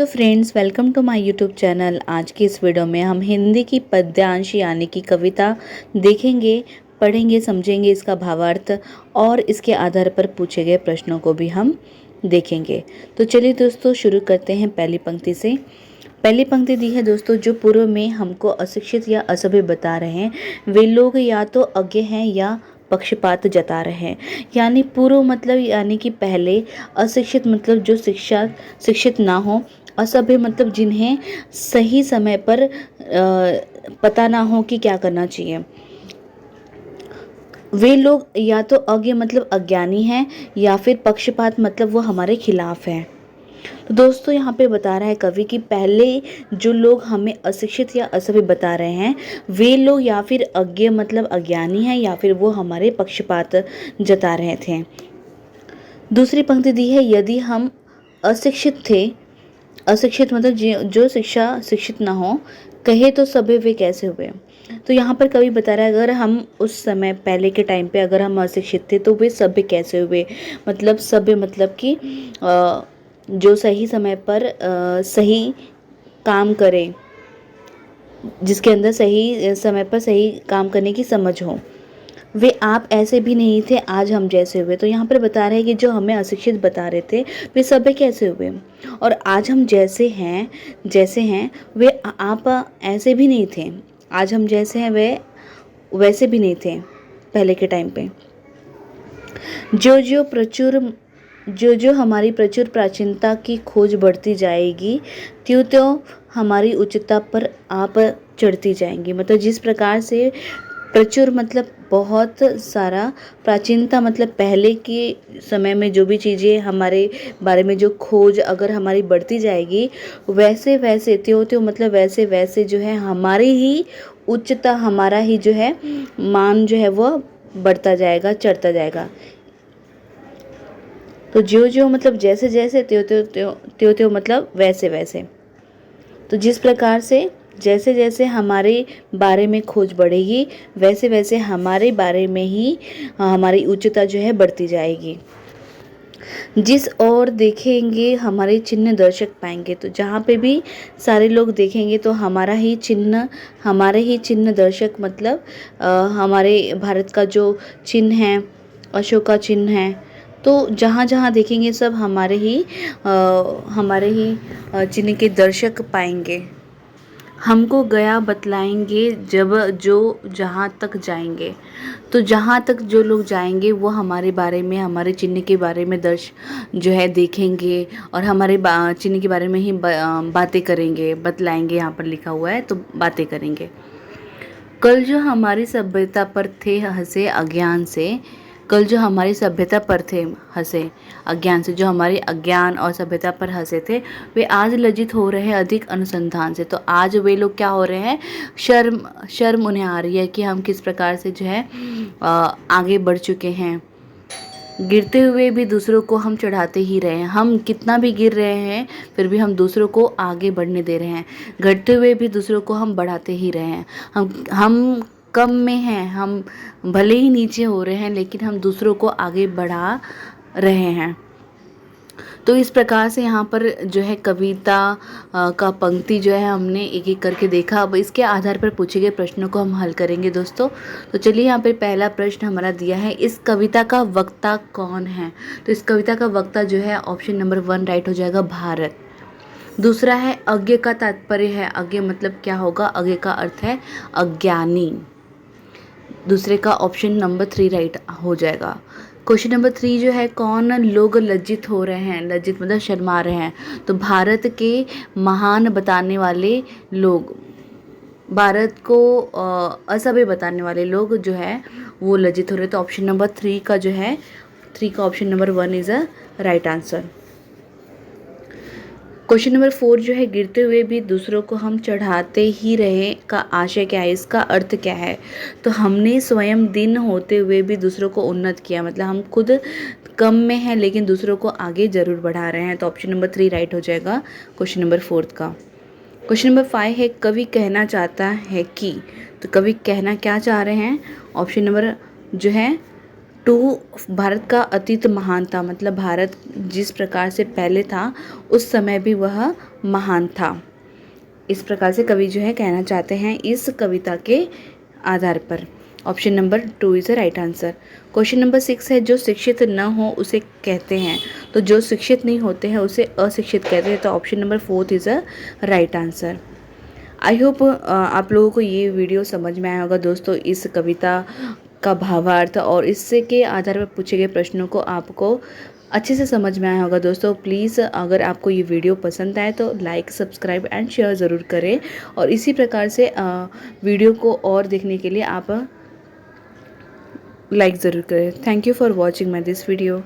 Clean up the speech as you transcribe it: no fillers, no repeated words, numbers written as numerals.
तो friends, welcome to my YouTube channel. आज की इस वीडियो में हम हिंदी की पद्यांश यानी कि कविता देखेंगे, पढ़ेंगे, समझेंगे इसका भावार्थ और इसके आधार पर पूछे गए प्रश्नों को भी हम देखेंगे। तो चलिए दोस्तों, शुरू करते हैं पहली पंक्ति से। पहली पंक्ति दी है दोस्तों, जो पूर्व में हमको अशिक्षित या असभ्य बता रहे हैं वे लोग या तो अज्ञ हैं या पक्षपात जता रहे हैं। यानी पूर्व मतलब यानी कि पहले, अशिक्षित मतलब जो शिक्षित ना हो, असभ्य मतलब जिन्हें सही समय पर पता ना हो कि क्या करना चाहिए। वे लोग या तो अज्ञ मतलब अज्ञानी हैं या फिर पक्षपात मतलब वो हमारे खिलाफ हैं। तो दोस्तों, यहाँ पे बता रहा है कवि कि पहले जो लोग हमें अशिक्षित या असभ्य बता रहे हैं वे लोग या फिर अज्ञ मतलब अज्ञानी हैं या फिर वो हमारे पक्षपात जता रहे थे। दूसरी पंक्ति दी है, यदि हम अशिक्षित थे, अशिक्षित मतलब जो शिक्षित ना हो, कहे तो सभ्य वे कैसे हुए। तो यहाँ पर कवि बता रहा है अगर हम उस समय पहले के टाइम पे अगर हम अशिक्षित थे तो वे सभ्य कैसे हुए। मतलब सभ्य मतलब कि जो सही समय पर सही काम करे, जिसके अंदर सही समय पर सही काम करने की समझ हो। वे आप ऐसे भी नहीं थे आज हम जैसे हुए। तो यहाँ पर बता रहे हैं कि जो हमें अशिक्षित बता रहे थे वे सभ्य कैसे हुए, और आज हम जैसे हैं वे आप ऐसे भी नहीं थे। आज हम जैसे हैं वे वैसे भी नहीं थे पहले के टाइम पे। जो हमारी प्रचुर प्राचीनता की खोज बढ़ती जाएगी, त्यों त्यों हमारी उच्चता पर आप चढ़ती जाएंगी। मतलब जिस प्रकार से प्रचुर मतलब बहुत सारा, प्राचीनता मतलब पहले के समय में जो भी चीज़ें हमारे बारे में जो खोज अगर हमारी बढ़ती जाएगी, वैसे वैसे त्यों त्यों मतलब वैसे वैसे जो है हमारी ही उच्चता, हमारा ही जो है मान जो है वो बढ़ता जाएगा, चढ़ता जाएगा। तो ज्यों ज्यों मतलब जैसे जैसे, त्यों त्यों मतलब वैसे वैसे। तो जिस प्रकार से जैसे जैसे हमारे बारे में खोज बढ़ेगी वैसे वैसे हमारे बारे में ही हमारी उच्चता जो है बढ़ती जाएगी। जिस ओर देखेंगे हमारे चिन्ह दर्शक पाएंगे। तो जहाँ पे भी सारे लोग देखेंगे तो हमारे ही चिन्ह दर्शक मतलब हमारे भारत का जो चिन्ह है, अशोक का चिन्ह है, तो जहाँ जहाँ देखेंगे सब हमारे ही चिन्ह के दर्शक पाएंगे। हमको गया बतलाएंगे जब जो जहाँ तक जाएंगे। तो जहाँ तक जो लोग जाएंगे वो हमारे बारे में, हमारे चिन्ह के बारे में जो है देखेंगे और हमारे चिन्ह के बारे में ही बातें करेंगे, बतलाएंगे। यहाँ पर लिखा हुआ है तो बातें करेंगे। कल जो हमारी सभ्यता पर थे हंसे अज्ञान से, कल जो हमारी सभ्यता पर थे हंसे अज्ञान से, जो हमारे अज्ञान और सभ्यता पर हंसे थे वे आज लज्जित हो रहे हैं अधिक अनुसंधान से। तो आज वे लोग क्या हो रहे हैं, शर्म उन्हें आ रही है कि हम किस प्रकार से जो है आगे बढ़ चुके हैं। गिरते हुए भी दूसरों को हम चढ़ाते ही रहे हैं। हम कितना भी गिर रहे हैं फिर भी हम दूसरों को आगे बढ़ने दे रहे हैं। घटते हुए भी दूसरों को हम बढ़ाते ही रहे हैं। हम कम में हैं, हम भले ही नीचे हो रहे हैं लेकिन हम दूसरों को आगे बढ़ा रहे हैं। तो इस प्रकार से यहाँ पर जो है कविता का पंक्ति जो है हमने एक एक करके देखा। अब इसके आधार पर पूछे गए प्रश्नों को हम हल करेंगे दोस्तों। तो चलिए, यहाँ पे पहला प्रश्न हमारा दिया है, इस कविता का वक्ता कौन है। तो इस कविता का वक्ता जो है ऑप्शन नंबर 1 राइट हो जाएगा, भारत। दूसरा है, अज्ञ का तात्पर्य है, अज्ञ मतलब क्या होगा, अज्ञ का अर्थ है अज्ञानी। दूसरे का ऑप्शन नंबर 3 राइट हो जाएगा। क्वेश्चन नंबर 3 जो है, कौन लोग लज्जित हो रहे हैं, लज्जित मतलब शर्मा रहे हैं। तो भारत के महान बताने वाले लोग, भारत को असभ्य बताने वाले लोग जो है वो लज्जित हो रहे हैं। तो ऑप्शन नंबर 3 का जो है, 3 का option number 1 is a right answer. Question number 4 जो है, गिरते हुए भी दूसरों को हम चढ़ाते ही रहे का आशय क्या है, इसका अर्थ क्या है। तो हमने स्वयं दिन होते हुए भी दूसरों को उन्नत किया, मतलब हम खुद कम में हैं लेकिन दूसरों को आगे जरूर बढ़ा रहे हैं। तो ऑप्शन नंबर 3 राइट हो जाएगा क्वेश्चन नंबर 4 का। क्वेश्चन नंबर 5 है, कवि कहना चाहता है कि। तो कवि कहना क्या चाह रहे हैं, ऑप्शन नंबर जो है टू, भारत का अतीत महान था, मतलब भारत जिस प्रकार से पहले था उस समय भी वह महान था। इस प्रकार से कवि जो है कहना चाहते हैं इस कविता के आधार पर। Option number 2 is the right answer. Question number 6 है, जो शिक्षित न हो उसे कहते हैं, तो जो शिक्षित नहीं होते हैं उसे अशिक्षित कहते हैं, तो option number 4 is the right answer. I hope आप लोगों को ये वीडियो समझ में आया होगा दोस्तों। इस कविता का भावार्थ और इससे के आधार पर पूछे गए प्रश्नों को आपको अच्छे से समझ में आया होगा दोस्तों। प्लीज़ अगर आपको ये वीडियो पसंद आए तो लाइक, सब्सक्राइब एंड शेयर ज़रूर करें, और इसी प्रकार से वीडियो को और देखने के लिए आप लाइक ज़रूर करें। Thank you for watching my this video.